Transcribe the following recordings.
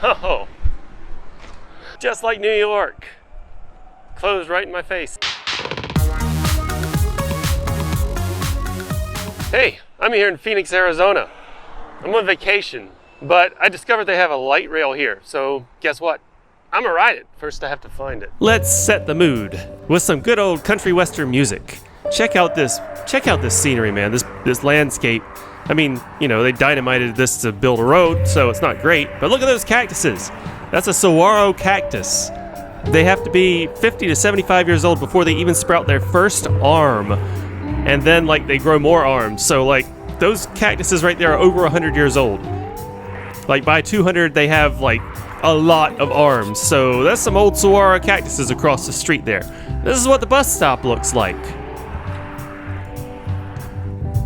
Oh, just like New York. Closed right in my face. Hey, I'm here in Phoenix, Arizona. I'm on vacation, but I discovered they have a light rail here, so guess what? I'm gonna ride it. First I have to find it. Let's set the mood with some good old country western music. Check out this scenery, man, this landscape. I mean, you know, they dynamited this to build a road, so it's not great, but look at those cactuses. That's a saguaro cactus. They have to be 50 to 75 years old before they even sprout their first arm. And then, like, they grow more arms. So, like, those cactuses right there are over 100 years old. Like, by 200, they have, like, a lot of arms. So, that's some old saguaro cactuses across the street there. This is what the bus stop looks like.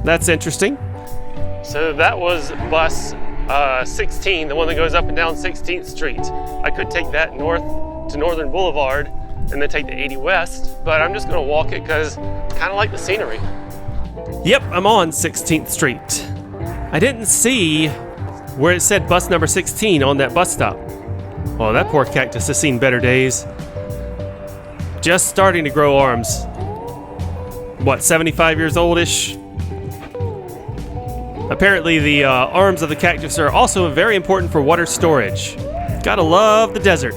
That's interesting. So, that was bus 16, the one that goes up and down 16th Street. I could take that north to Northern Boulevard and then take the 80 West, but I'm just gonna walk it because I kind of like the scenery. Yep, I'm on 16th Street. I didn't see where it said bus number 16 on that bus stop. Oh, that poor cactus has seen better days. Just starting to grow arms. What, 75 years old-ish? Apparently the arms of the cactus are also very important for water storage. Gotta love the desert.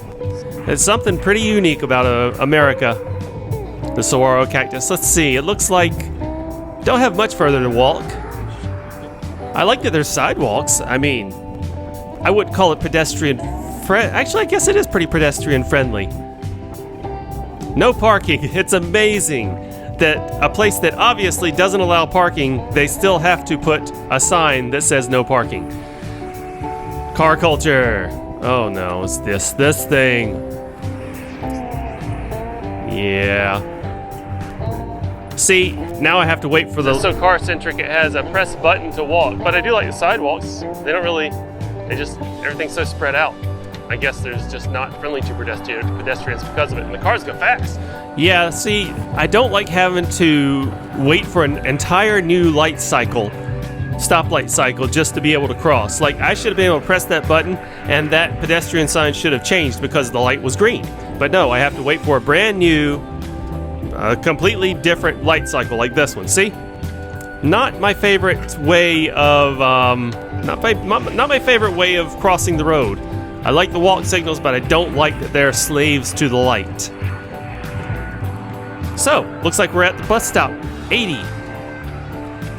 There's something pretty unique about America. The saguaro cactus. Let's see, it looks like don't have much further to walk. I like that there's sidewalks. I mean, I wouldn't call it pedestrian actually, I guess it is pretty pedestrian friendly. No parking. It's amazing that a place that obviously doesn't allow parking, they still have to put a sign that says no parking. Car culture. Oh no, it's this thing. Yeah. See, now I have to wait for the... It's so car-centric, it has a press button to walk. But I do like the sidewalks. They don't really... everything's so spread out. I guess there's just not friendly to pedestrians because of it. And the cars go fast. Yeah, see, I don't like having to wait for an entire new light cycle, stoplight cycle, just to be able to cross. Like, I should have been able to press that button and that pedestrian sign should have changed because the light was green. But no, I have to wait for a brand new, completely different light cycle like this one. See? Not my favorite way of, not my favorite way of crossing the road. I like the walk signals, but I don't like that they're slaves to the light. So, looks like we're at the bus stop, 80.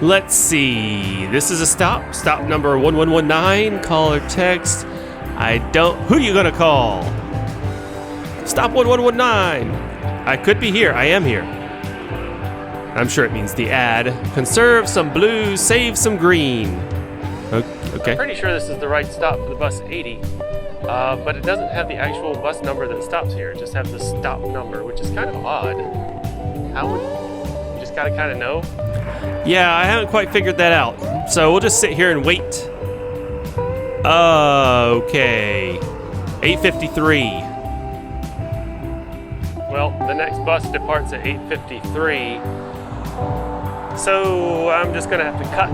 Let's see, this is a stop number 1119, call or text. Who are you gonna call? Stop 1119. I could be here, I am here. I'm sure it means the ad. Conserve some blue, save some green. Okay. I'm pretty sure this is the right stop for the bus 80. But it doesn't have the actual bus number that stops here. It just has the stop number, which is kind of odd. You just gotta kind of know? Yeah, I haven't quite figured that out. So we'll just sit here and wait. Okay. 8:53. Well, the next bus departs at 8:53. So I'm just gonna have to cut.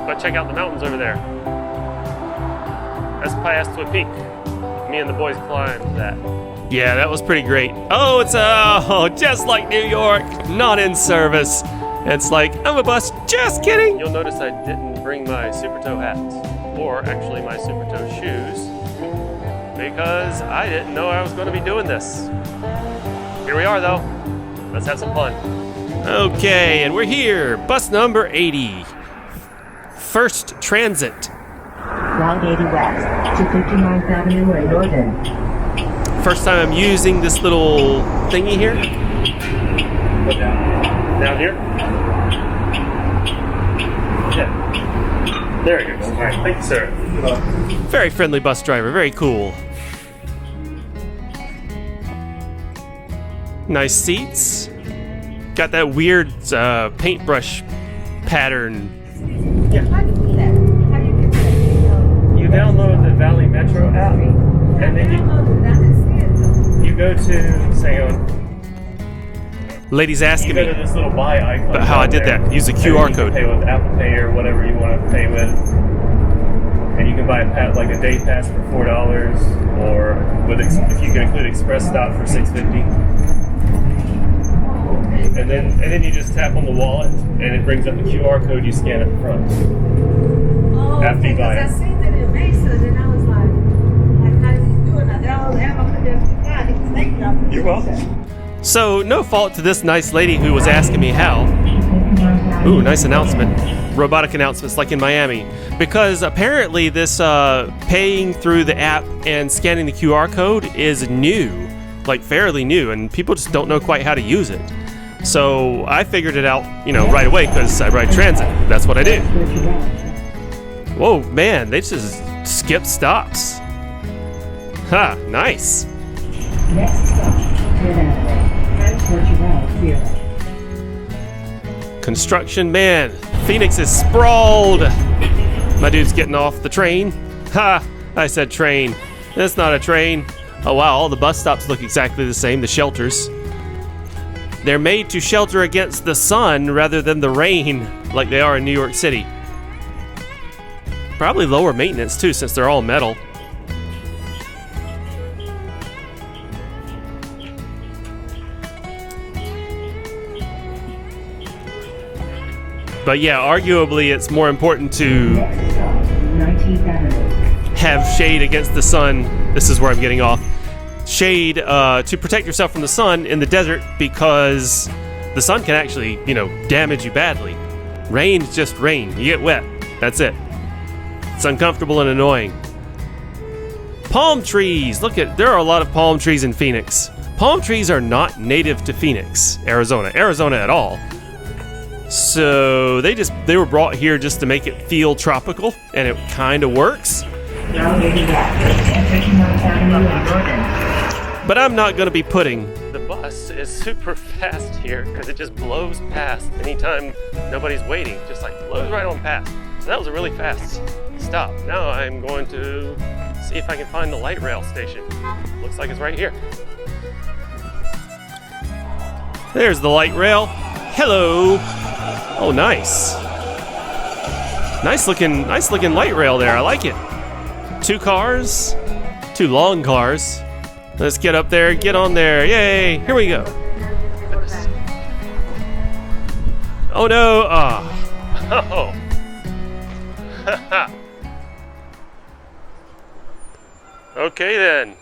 But check out the mountains over there. That's Payastoa Peak. Me and the boys climbed that. Yeah, that was pretty great. Oh, it's just like New York, not in service. It's like, I'm a bus, just kidding. You'll notice I didn't bring my Super Toe hat, or actually my Super Toe shoes, because I didn't know I was going to be doing this. Here we are though. Let's have some fun. Okay, and we're here, bus number 80. First Transit. Route 80 West to 59th Avenue and Northern. First time I'm using this little thingy here. Go down. Down here? Yeah. There it goes. All right, thank you, sir. Very friendly bus driver, very cool. Nice seats. Got that weird paintbrush pattern. Yeah. You download the Valley Metro app, and then you go to, say, Lady's asking me go to this little buy icon about how I did that. Use the QR code. Pay with Apple Pay or whatever you want to pay with, and You can buy like a day pass for $4, or if you can include express stop for $6.50. And then you just tap on the wallet, and it brings up the QR code. You scan at the front. Oh, After you buy it. I seen that in Mesa, and I was like, how are you doing that? You're welcome. So, no fault to this nice lady who was asking me how. Ooh, nice announcement. Robotic announcements like in Miami. Because apparently this paying through the app and scanning the QR code is new. Like fairly new, and people just don't know quite how to use it. So I figured it out, right away because I ride transit. That's what I do. Whoa, man, they just skip stops. Ha, nice. Next stop, transport your route here. Construction, man. Phoenix is sprawled. My dude's getting off the train. Ha, I said train. That's not a train. Oh wow, all the bus stops look exactly the same, the shelters. They're made to shelter against the sun rather than the rain, like they are in New York City. Probably lower maintenance too, since they're all metal. But yeah, arguably it's more important to Next stop, 19th Avenue. have shade against the sun. This is where I'm getting off. Shade to protect yourself from the sun in the desert, because the sun can actually, damage you badly. Rain is just rain. You get wet. That's it. It's uncomfortable and annoying. Palm trees. There are a lot of palm trees in Phoenix. Palm trees are not native to Phoenix, Arizona at all. So they were brought here just to make it feel tropical, and it kind of works. Now moving back to 59th Avenue and Northern. But I'm not going to be putting. The bus is super fast here because it just blows past anytime nobody's waiting. Just like blows right on past. So that was a really fast stop. Now I'm going to see if I can find the light rail station. Looks like it's right here. There's the light rail. Hello. Oh, nice. Nice looking light rail there. I like it. 2 cars, 2 long cars. Let's get up there, get on there. Yay, here we go. Oh no, Oh. Okay then.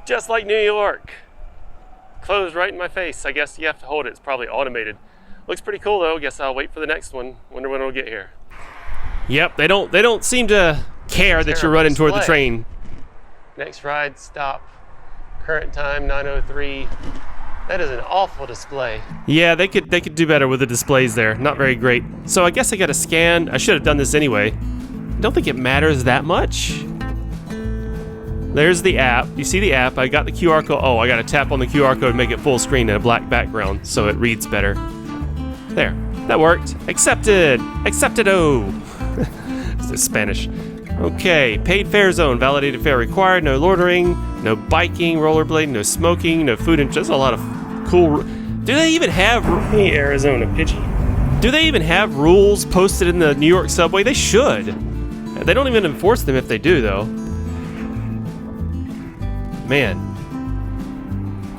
Just like New York. Closed right in my face. I guess you have to hold it. It's probably automated. Looks pretty cool though. Guess I'll wait for the next one. Wonder when it'll get here. Yep, they don't seem to care that you're running toward the train. Next ride stop. Current time 9:03. That is an awful display. Yeah, they could do better with the displays there. Not very great. So I guess I got to scan. I should have done this anyway. I don't think it matters that much. There's the app. You see the app. I got the QR code. Oh, I got to tap on the QR code and make it full screen in a black background so it reads better. There. That worked. Accepted. Accepted-o. It's Spanish. Okay. Paid fare zone. Validated fare required. No loitering. No biking, rollerblading, no smoking, no food. And just a lot of cool... Do they even have... Hey, Arizona Pidgey. Do they even have rules posted in the New York subway? They should. They don't even enforce them if they do, though. Man.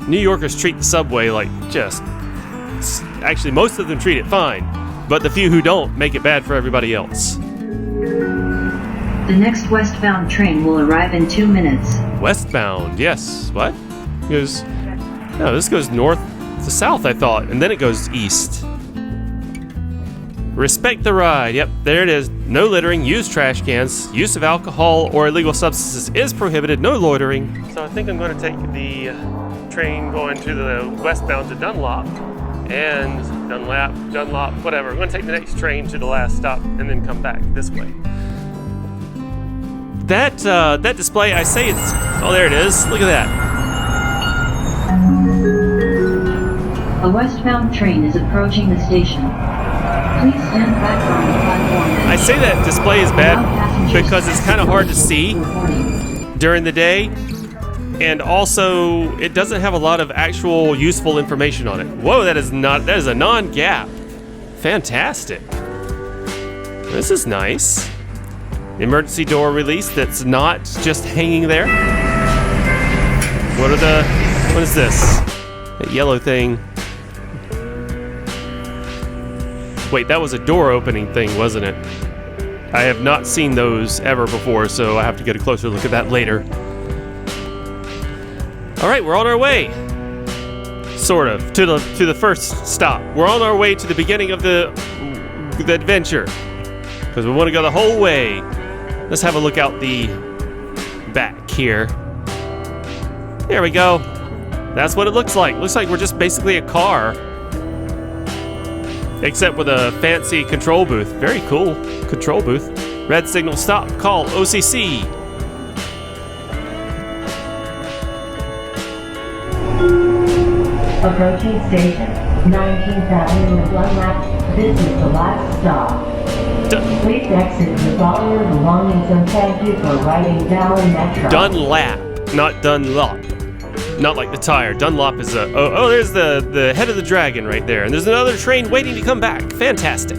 New Yorkers treat the subway like just... Actually, most of them treat it fine. But the few who don't make it bad for everybody else. The next westbound train will arrive in 2 minutes. Westbound, yes. What? No, this goes north to south, I thought, and then it goes east. Respect the ride. Yep, there it is. No littering, use trash cans, use of alcohol or illegal substances is prohibited, no loitering. So I think I'm going to take the train going to the westbound to Dunlop, and Dunlop, whatever. I'm going to take the next train to the last stop and then come back this way. That display, I say it's... Oh, there it is. Look at that. A westbound train is approaching the station. Please stand back on the platform. I say that display is bad because it's kind of hard to see during the day, and also it doesn't have a lot of actual useful information on it. Whoa, that is a non-gap. Fantastic. This is nice. Emergency door release that's not just hanging there. What is this? That yellow thing. Wait, that was a door opening thing, wasn't it? I have not seen those ever before, so I have to get a closer look at that later. All right, we're on our way. Sort of, to the first stop. We're on our way to the beginning of the adventure, because we want to go the whole way. Let's have a look out the back here. There we go. That's what it looks like. Looks like we're just basically a car, except with a fancy control booth. Very cool control booth. Red signal stop. Call OCC. Approaching station, 19th Avenue and Dunlap. This is the last stop. Please exit with all your belongings and thank you for riding Valley Metro. Dunlap, not Dunlop. Not like the tire. Dunlop is a... Oh, there's the head of the dragon right there. And there's another train waiting to come back. Fantastic.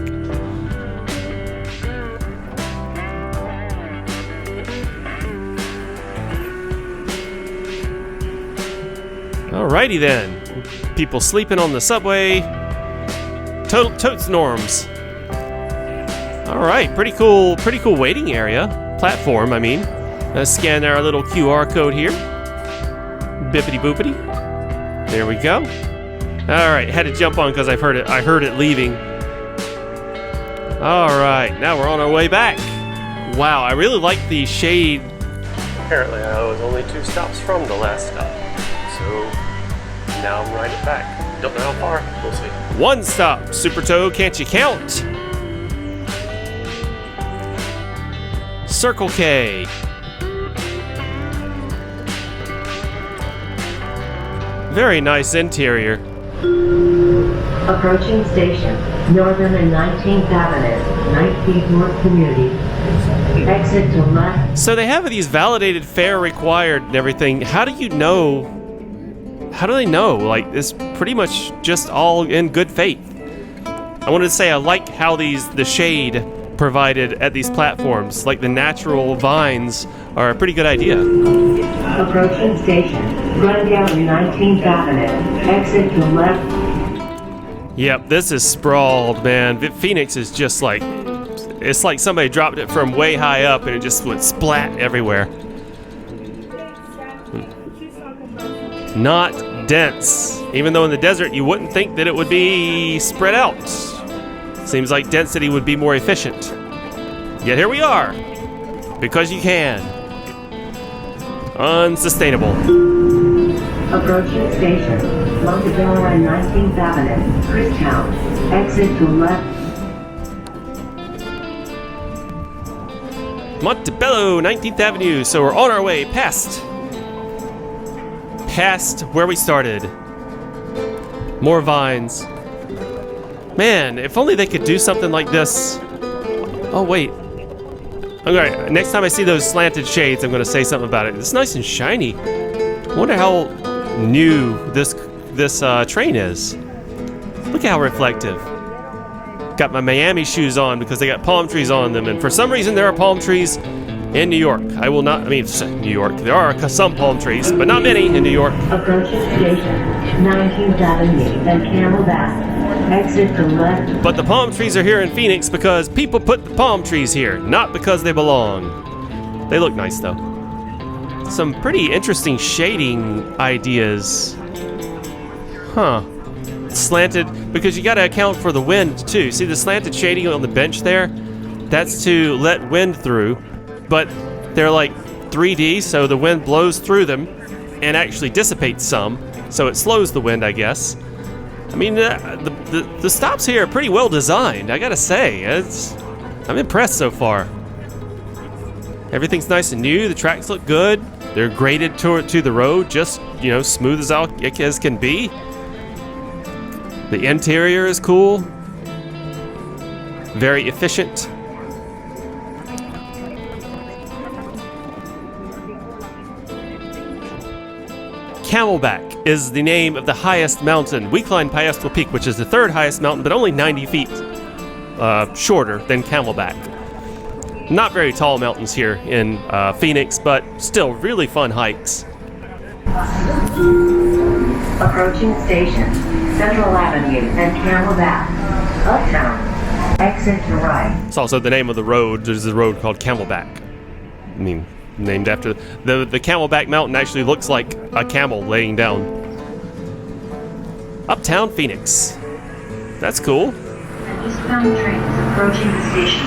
Alrighty then. People sleeping on the subway. Totes norms. Alright, pretty cool waiting area. Platform, I mean. Let's scan our little QR code here. Bippity boopity. There we go. Alright, had to jump on because I heard it leaving. Alright, now we're on our way back. Wow, I really like the shade. Apparently I was only 2 stops from the last stop. So now I'm riding back. Don't know how far. We'll see. 1 stop. Super Toe, can't you count? Circle K. Very nice interior. Approaching station, Northern and 19th Avenue, 19th North Community. Exit to left. So they have these validated fare required and everything. How do you know? How do they know? Like, it's pretty much just all in good faith. I wanted to say I like how the shade provided at these platforms, like the natural vines, are a pretty good idea. Approaching station, Grand Gallery, 19th Avenue. Exit to left. Yep, this is sprawled, man. Phoenix is just like, it's like somebody dropped it from way high up and it just went splat everywhere. Not dense. Even though in the desert you wouldn't think that it would be spread out. Seems like density would be more efficient. Yet here we are. Because you can. Unsustainable. Approaching station, Montebello and 19th Avenue, Christown. Exit to left. Montebello, 19th Avenue. So we're on our way past where we started. More vines. Man, if only they could do something like this. Oh, wait. Okay, next time I see those slanted shades, I'm going to say something about it. It's nice and shiny. I wonder how new this train is. Look how reflective. Got my Miami shoes on because they got palm trees on them, and for some reason there are palm trees in New York. New York. There are some palm trees, but not many in New York. Approaching station, 19th Avenue, then Camelback. Exit to left. But the palm trees are here in Phoenix because people put the palm trees here, not because they belong. They look nice though. Some pretty interesting shading ideas. Huh. Slanted, because you gotta account for the wind too. See the slanted shading on the bench there? That's to let wind through, but they're like 3D, so the wind blows through them and actually dissipates some, so it slows the wind, I guess. I mean, the stops here are pretty well designed, I gotta say. I'm impressed so far. Everything's nice and new, the tracks look good, they're graded to the road, just, smooth as can be. The interior is cool, very efficient. Camelback is the name of the highest mountain. We climbed Paestal Peak, which is the 3rd highest mountain, but only 90 feet shorter than Camelback. Not very tall mountains here in Phoenix, but still really fun hikes. Approaching station, Central Avenue and Camelback. Uptown. Exit to right. It's also the name of the road. There's a road called Camelback. I mean, named after the Camelback Mountain actually looks like a camel laying down. Uptown Phoenix. That's cool. An eastbound train is approaching the station.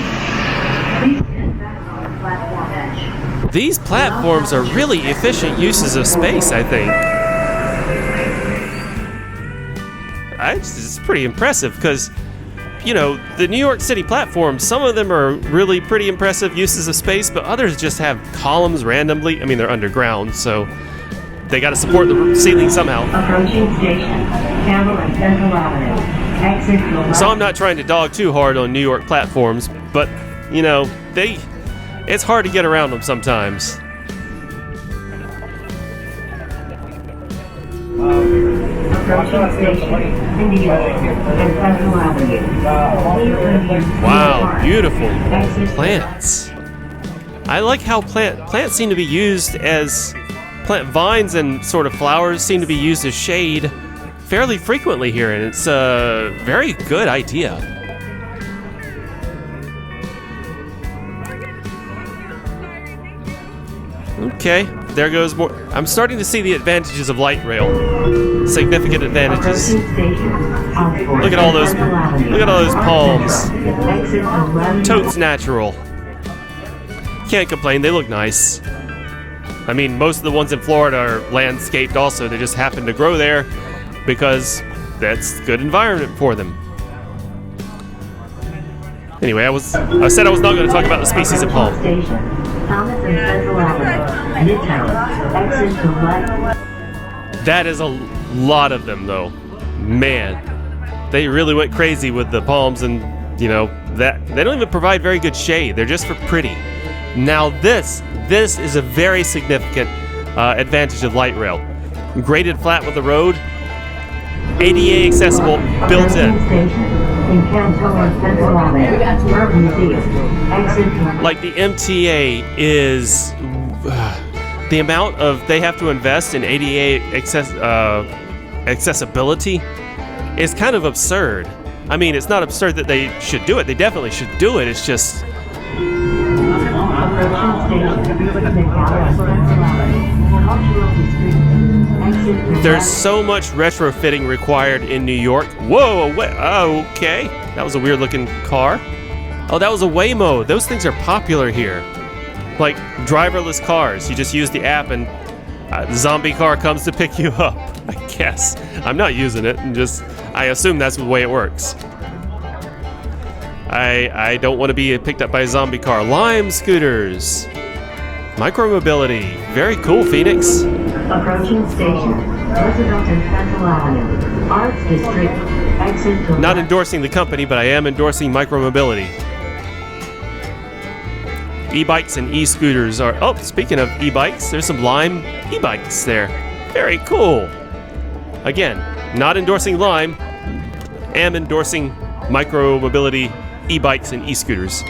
Please stand back on the platform edge. These platforms are really efficient uses of space, I think. It's pretty impressive because, you know, the New York City platforms, some of them are really pretty impressive uses of space, but others just have columns randomly. I mean, they're underground, so they got to support the ceiling somehow. Approaching station, Campbell and Central Avenue. Exit to right. So I'm not trying to dog too hard on New York platforms, but, you know, it's hard to get around them sometimes. Approaching station, Indiana and Central Avenue. Wow, beautiful plants. I like how plants seem to be used as plant vines, and sort of flowers seem to be used as shade fairly frequently here, and it's a very good idea. Okay, there goes more. I'm starting to see the advantages of light rail. Significant advantages. Look at all those palms. Totes natural. Can't complain, they look nice. I mean, most of the ones in Florida are landscaped also. They just happen to grow there because that's good environment for them. Anyway, I said I was not going to talk about the species of palm. Thomas and Central Avenue, Midtown, exit to right. That is a lot of them, though. Man, they really went crazy with the palms, and you know that they don't even provide very good shade. They're just for pretty. Now this is a very significant advantage of light rail. Graded flat with the road, ADA accessible, built in. Like the MTA is the amount of they have to invest in ADA accessibility is kind of absurd. I mean, it's not absurd that they should do it. They definitely should do it. It's just there's so much retrofitting required in New York. Whoa, okay. That was a weird looking car. Oh, that was a Waymo. Those things are popular here. Like driverless cars. You just use the app and the zombie car comes to pick you up, I guess. I'm not using it, and I assume that's the way it works. I don't want to be picked up by a zombie car. Lime scooters. Micromobility. Very cool, Phoenix. Approaching station, Roosevelt and Central Avenue, Arts District, exit to Not endorsing the company, but I am endorsing micromobility. E-bikes and e-scooters are... Oh, speaking of e-bikes, there's some Lime e-bikes there. Very cool. Again, not endorsing Lime, am endorsing micromobility e-bikes and e-scooters.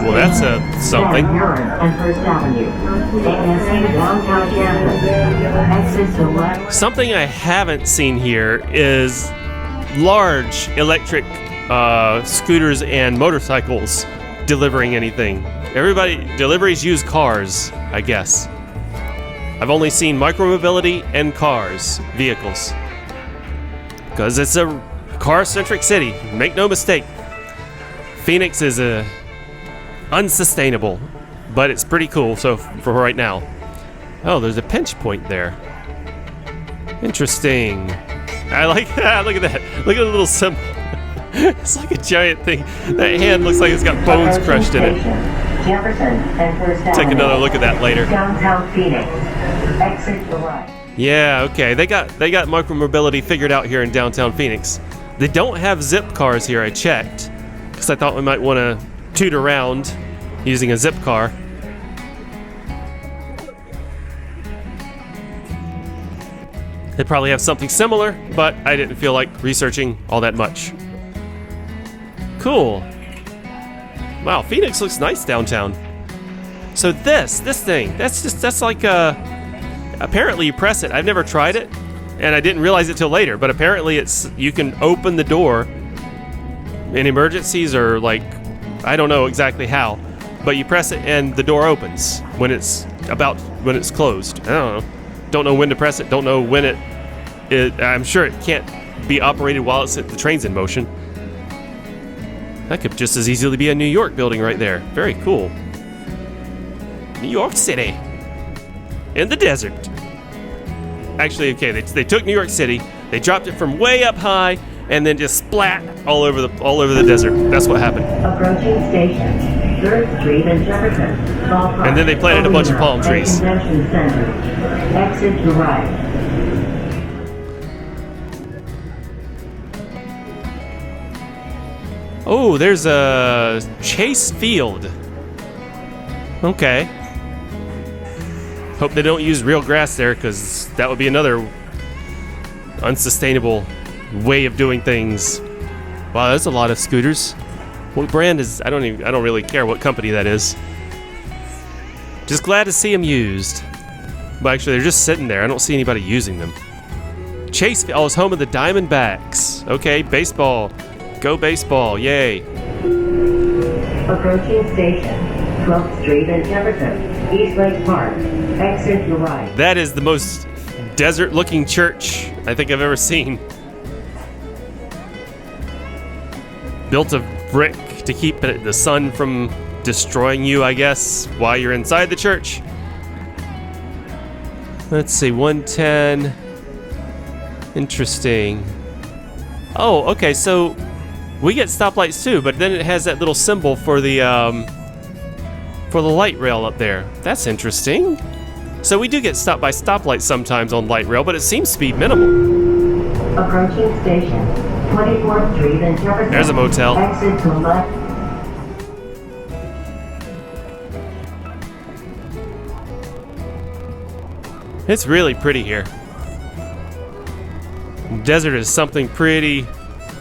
Well, that's something. Something I haven't seen here is large electric scooters and motorcycles delivering anything. Deliveries use cars, I guess. I've only seen micromobility and cars, vehicles. Because it's a car-centric city, make no mistake. Phoenix is unsustainable, but it's pretty cool so for right now. Oh, there's a pinch point there. Interesting. I like that. Look at that. Look at the little symbol. It's like a giant thing. That hand looks like it's got bones crushed in it. Take another look at that later. Downtown Phoenix. Exit to right. Yeah, okay. They got micromobility figured out here in downtown Phoenix. They don't have zip cars here, I checked. Because I thought we might want to toot around using a zip car. They probably have something similar, but I didn't feel like researching all that much. Cool. Wow, Phoenix looks nice downtown. So this thing, that's like apparently you press it. I've never tried it, and I didn't realize it till later, but apparently you can open the door in emergencies, or like, I don't know exactly how, but you press it and the door opens when it's closed. I don't know when to press it, don't know when I'm sure it can't be operated while the train's in motion. That could just as easily be a New York building right there. Very cool. New York City. In the desert. Actually, okay, they took New York City, they dropped it from way up high, and then just splat all over the desert. That's what happened. Approaching station, 3rd Street and Jefferson. Ballpark. And then they planted a bunch of palm trees. Convention Center. Exit to right. Oh, there's a Chase Field. Okay. Hope they don't use real grass there, because that would be another unsustainable way of doing things. Wow, that's a lot of scooters. What brand is? I don't really care what company that is. Just glad to see them used. But actually, they're just sitting there. I don't see anybody using them. Chase Field is home of the Diamondbacks. Okay, baseball. Go baseball, yay. Approaching station, 12th Street and Jefferson, East Lake Park, exit to right. That is the most desert-looking church I think I've ever seen. Built of brick to keep the sun from destroying you, I guess, while you're inside the church. Let's see, 110. Interesting. Oh, okay, so we get stoplights too, but then it has that little symbol for the light rail up there. That's interesting. So we do get stopped by stoplights sometimes on light rail, but it seems to be minimal. Approaching station, 24th Street and Jefferson. There's a motel. Exit to left. It's really pretty here. Desert is something pretty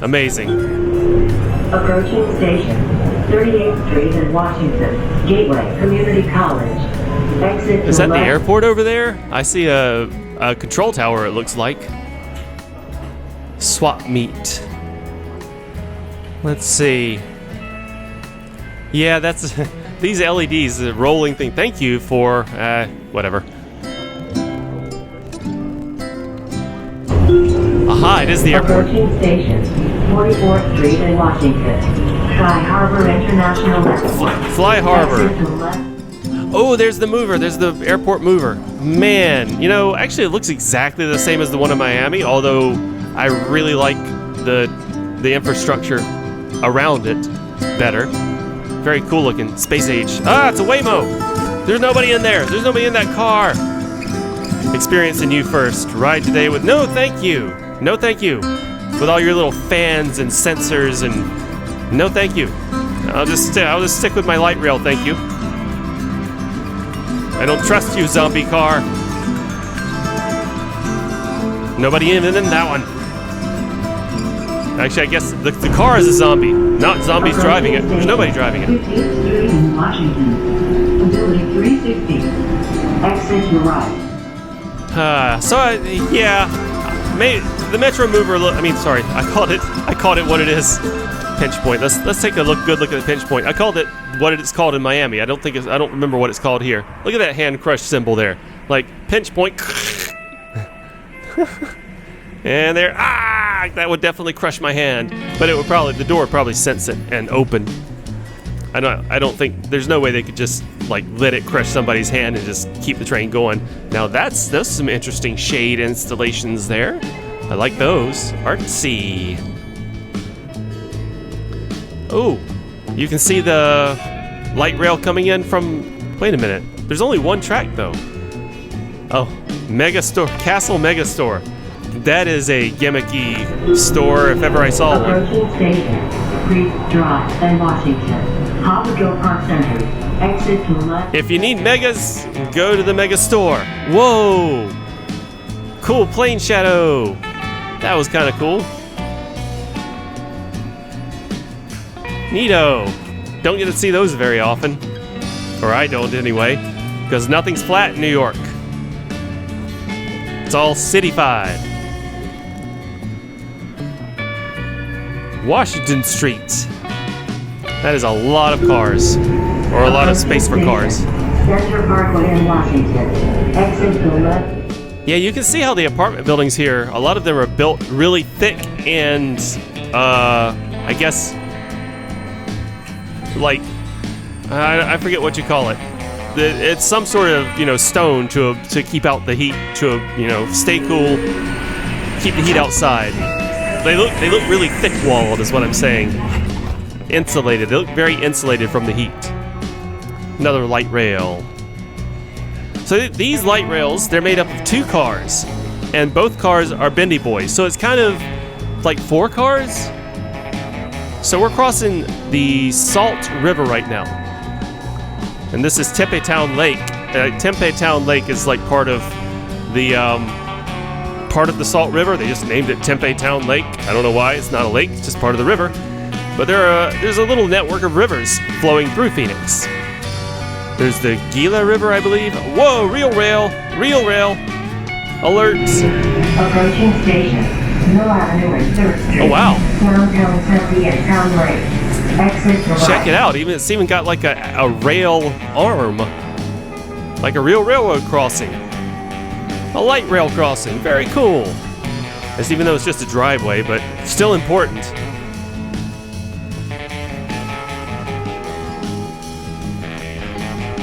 amazing. Approaching station, 38th Street and Washington, Gateway Community College. Exit to Is that left. the airport over there? I see a control tower, it looks like. Swap meet. Let's see. Yeah, that's these LEDs, the rolling thing. Thank you for whatever. Aha, it is the airport. Approaching station, 44th Street and Washington, Sky Harbor International Airport. Fly Harbor. Exit to left. Oh, there's the mover. There's the airport mover. Man, you know, actually it looks exactly the same as the one in Miami, although I really like the infrastructure around it better. Very cool looking. Space age. Ah, it's a Waymo. There's nobody in there. There's nobody in that car. Experiencing you first. Ride today with no thank you. No thank you. With all your little fans and sensors and no thank you. I'll just stick with my light rail, thank you. I don't trust you, zombie car. Nobody even in that one. Actually, I guess the car is a zombie, not zombies driving it. There's nobody driving it. 15th Street in Washington, Building 360. Exit to right. The Metro Mover. I called it what it is. Pinch point. Let's take a good look at the pinch point. I called it what it's called in Miami. I don't remember what it's called here. Look at that hand crush symbol there. Like pinch point. And there, that would definitely crush my hand. But the door would probably sense it and open. I don't think there's no way they could just like let it crush somebody's hand and just keep the train going. Now that's some interesting shade installations there. I like those. Artsy. Oh, you can see the light rail coming in from. Wait a minute. There's only one track though. Oh, Megastore, Castle Megastore. That is a gimmicky store if ever I saw one. Approaching station, Creek Drive and Washington. Hopperville car-centric. Exit to left. If you need megas, go to the Mega Store. Whoa! Cool plane shadow. That was kind of cool. Neato. Don't get to see those very often. Or I don't anyway. Because nothing's flat in New York. It's all cityfied. Washington Street. That is a lot of cars. Or a lot of space for cars. Center Parkway in Washington. Exit to the left. Yeah, you can see how the apartment buildings here, a lot of them are built really thick and, I guess, like, I forget what you call it. It's some sort of, stone to keep out the heat, to, stay cool, keep the heat outside. They look really thick-walled, is what I'm saying. Insulated. They look very insulated from the heat. Another light rail. So these light rails, they're made up of 2 cars, and both cars are bendy boys. So it's kind of like 4 cars. So we're crossing the Salt River right now, and this is Tempe Town Lake. Tempe Town Lake is like part of the Salt River. They just named it Tempe Town Lake. I don't know why. It's not a lake. It's just part of the river. But there's a little network of rivers flowing through Phoenix. There's the Gila River, I believe. Whoa, real rail, alerts. Approaching station. Mill Avenue and 3rd Street. Oh, wow. Downtown Tempe and Town Lake. Exit to Check right. it out. It's even got like a rail arm. Like a real railroad crossing. A light rail crossing. Very cool. As even though it's just a driveway, but still important.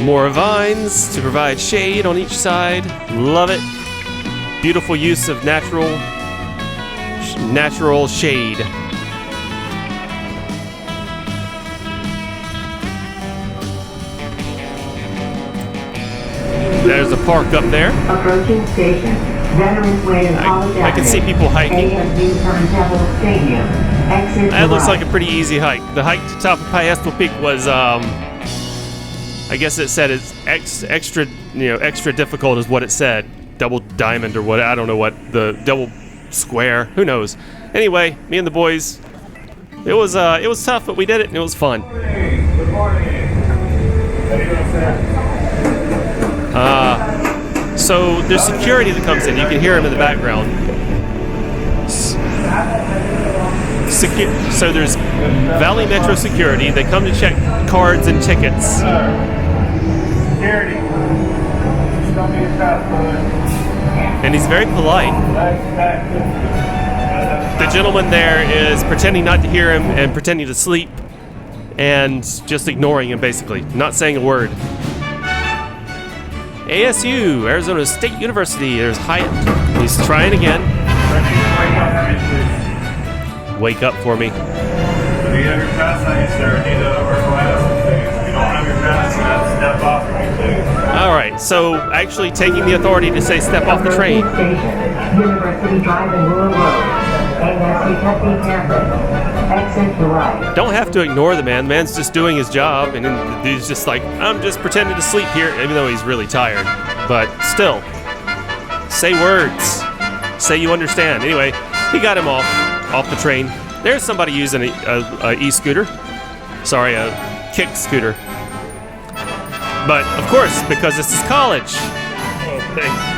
More vines to provide shade on each side. Love it. Beautiful use of natural shade. There's a park up there. Approaching station. Veterans Way and College I can see people hiking. ASU Sun Devil Stadium. Exit That to looks right. like a pretty easy hike. The hike to top of Piedestal Peak was, I guess it said it's extra difficult is what it said. Double diamond or what, I don't know what, the double square, who knows. Anyway, me and the boys, it was tough, but we did it and it was fun. Good morning. How you doing, sir? So there's security that comes in. You can hear him in the background. So there's Valley Metro security. They come to check cards and tickets. Security. Don't be fast, brother. And he's very polite. The gentleman there is pretending not to hear him and pretending to sleep and just ignoring him, basically. Not saying a word. ASU, Arizona State University. There's Hyatt. He's trying again. Wake up for me. Do you have your pass on you, sir? Need to reply to some things. If you don't have your pass, step off for me, please. All right, so actually taking the authority to say step off the train. Approaching station. University Drive and Rural Road. ASU Tempe campus. Exit to right. Don't have to ignore the man. The man's just doing his job, and then he's just like, I'm just pretending to sleep here, even though he's really tired. But still, say words. Say you understand. Anyway, he got him off the train. There's somebody using a e-scooter. Sorry, a kick scooter. But of course, because this is college. Oh, thanks.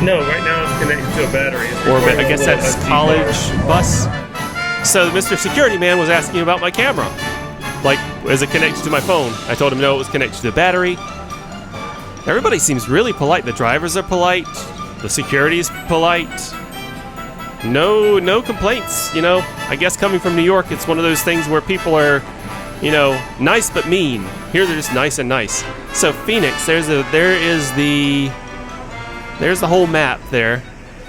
No, right now it's connected to a battery. Or I guess that's college bus. So Mr. Security Man was asking about my camera. Like, is it connected to my phone? I told him no, it was connected to the battery. Everybody seems really polite. The drivers are polite. The security is polite. No complaints, I guess coming from New York, it's one of those things where people are, nice but mean. Here they're just nice and nice. So Phoenix, there's the whole map there.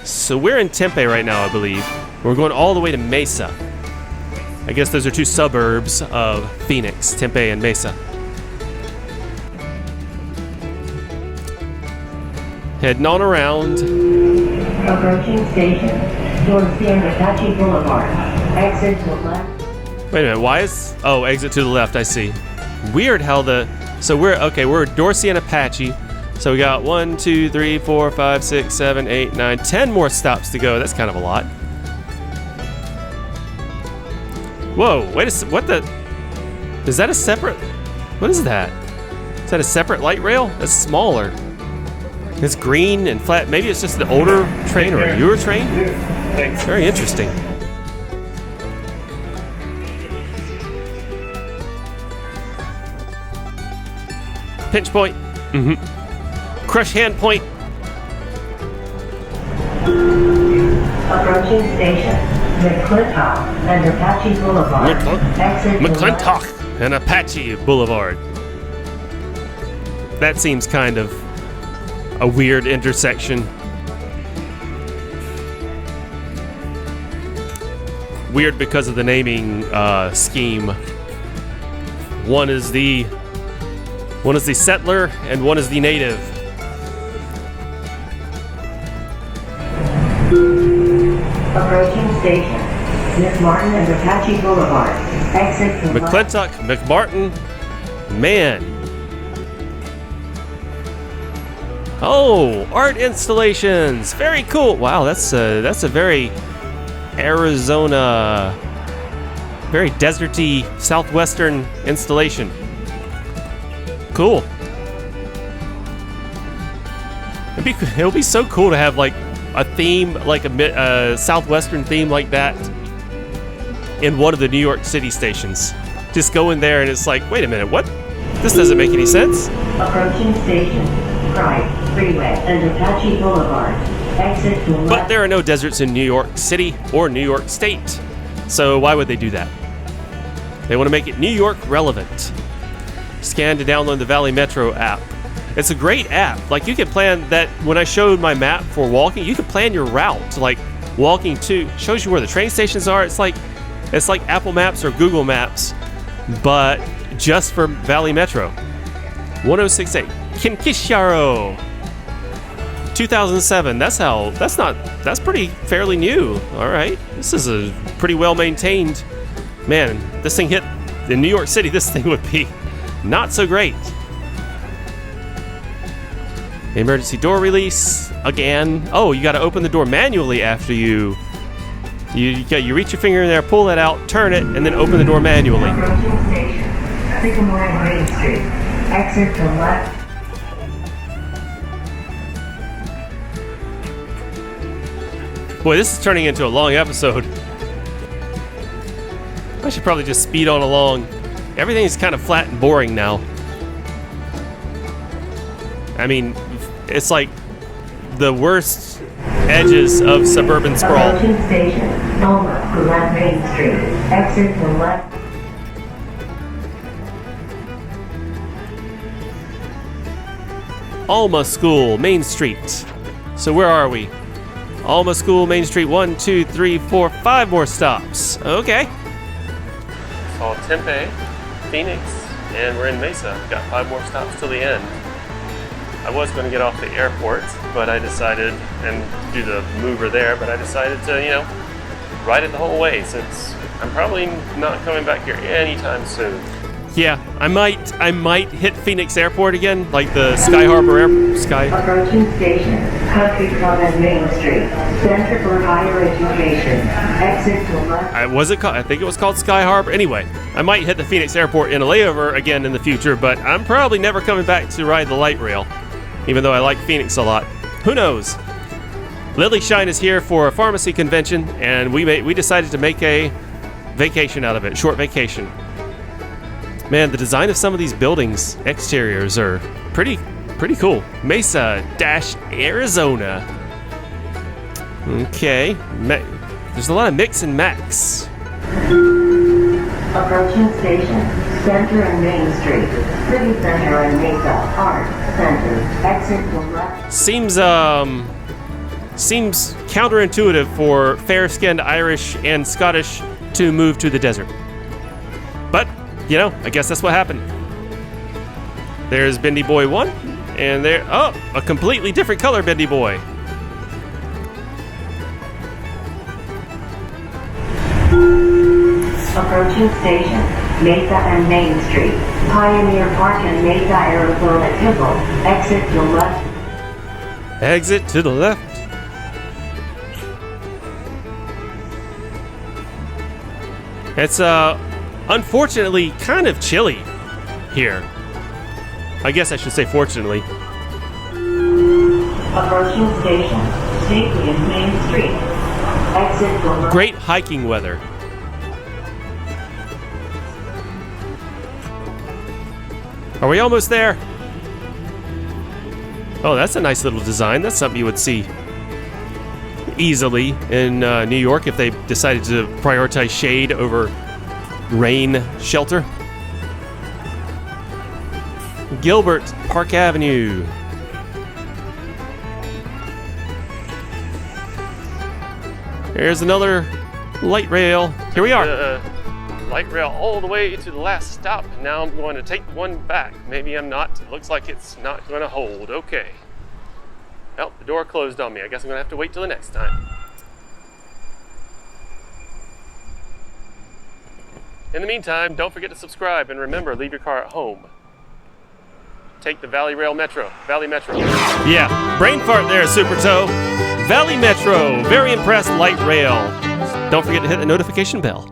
So we're in Tempe right now, I believe. We're going all the way to Mesa. I guess those are 2 suburbs of Phoenix, Tempe and Mesa. Heading on around. Approaching station. Dorothy and Apache Boulevard. Exit to left. Wait a minute, why is... Oh, exit to the left, I see. Weird how So we're Dorsey and Apache. So we got 1, 2, 3, 4, 5, 6, 7, 8, 9, 10 more stops to go. That's kind of a lot. Whoa, wait a second. What the? Is that a separate? What is that? Is that a separate light rail? That's smaller. It's green and flat. Maybe it's just an older train or a newer train? Thanks. Very interesting. Pinch point. Crush hand point. Approaching station, McClintock and Apache Boulevard. Exit to left. McClintock and Apache Boulevard. That seems kind of a weird intersection. Weird because of the naming scheme. One is the settler and one is the native. Approaching station, McMartin and Apache Boulevard. Exit to left. McClintock, McMartin, man. Oh, art installations. Very cool. Wow, that's a very Arizona, very deserty southwestern installation. Cool. It would be so cool to have like a theme, like a southwestern theme like that in one of the New York City stations. Just go in there and it's like, wait a minute, what? This doesn't make any sense. Approaching station, Pride Freeway and Apache Boulevard. Exit to left. But there are no deserts in New York City or New York State. So why would they do that? They want to make it New York relevant. Scan to download the Valley Metro app. It's a great app. Like you can plan that. When I showed my map for walking, you can plan your route. Like walking to, shows you where the train stations are. It's like Apple Maps or Google Maps, but just for Valley Metro. 1068 Kinkisharo. 2007. That's pretty fairly new. All right. This is a pretty well maintained. Man, this thing hit in New York City. This thing would be not so great. Emergency door release again. Oh, you got to open the door manually after you reach your finger in there, pull that out, turn it, and then open the door manually. Approaching station, Sycamore and Main Street. Exit to left. Boy, this is turning into a long episode. I should probably just speed on along. Everything's kind of flat and boring now. I mean, it's like the worst edges of suburban sprawl. Approaching station, Alma, Gwinnett Main Street. Exit to left. Alma School, Main Street. So where are we? Alma School, Main Street. 1, 2, 3, 4, 5 more stops. Okay. Saw Tempe, Phoenix, and we're in Mesa. We've got 5 more stops till the end. I was going to get off the airport, but I decided, and do the mover there, but I decided to, ride it the whole way since I'm probably not coming back here anytime soon. Yeah, I might hit Phoenix Airport again, like the Sky Harbor Approaching station, Country Club and Main Street. Center for Higher Education. Exit to left. I think it was called Sky Harbor. Anyway, I might hit the Phoenix Airport in a layover again in the future, but I'm probably never coming back to ride the light rail, even though I like Phoenix a lot. Who knows? Lily Shine is here for a pharmacy convention, and we decided to make a vacation out of it, short vacation. Man, the design of some of these buildings' exteriors are pretty cool. Mesa-Arizona. Okay. There's a lot of mix and max. Approaching station, Center and Main Street. City Center and Mesa Art Center. Exit to left. Seems counterintuitive for fair-skinned Irish and Scottish to move to the desert. But I guess that's what happened. There's Bendy Boy 1, and a completely different color Bendy Boy. Approaching station, Mesa and Main Street. Pioneer Park and Mesa, Arizona Temple. Exit to left. Exit to the left. It's unfortunately kind of chilly here. I guess I should say fortunately. Approaching station. Safely in Main Street. Exit for... Great hiking weather. Are we almost there? Oh, that's a nice little design. That's something you would see easily in New York if they decided to prioritize shade over rain shelter. Gilbert Park Avenue. There's another light rail. Here we are. Light rail all the way to the last stop. Now I'm going to take one back. Maybe I'm not. It looks like it's not going to hold. Okay. Well, the door closed on me. I guess I'm going to have to wait till the next time. In the meantime, don't forget to subscribe and remember, leave your car at home. Take the Valley Metro. Yeah, brain fart there, Super Toe. Valley Metro, very impressed light rail. Don't forget to hit the notification bell.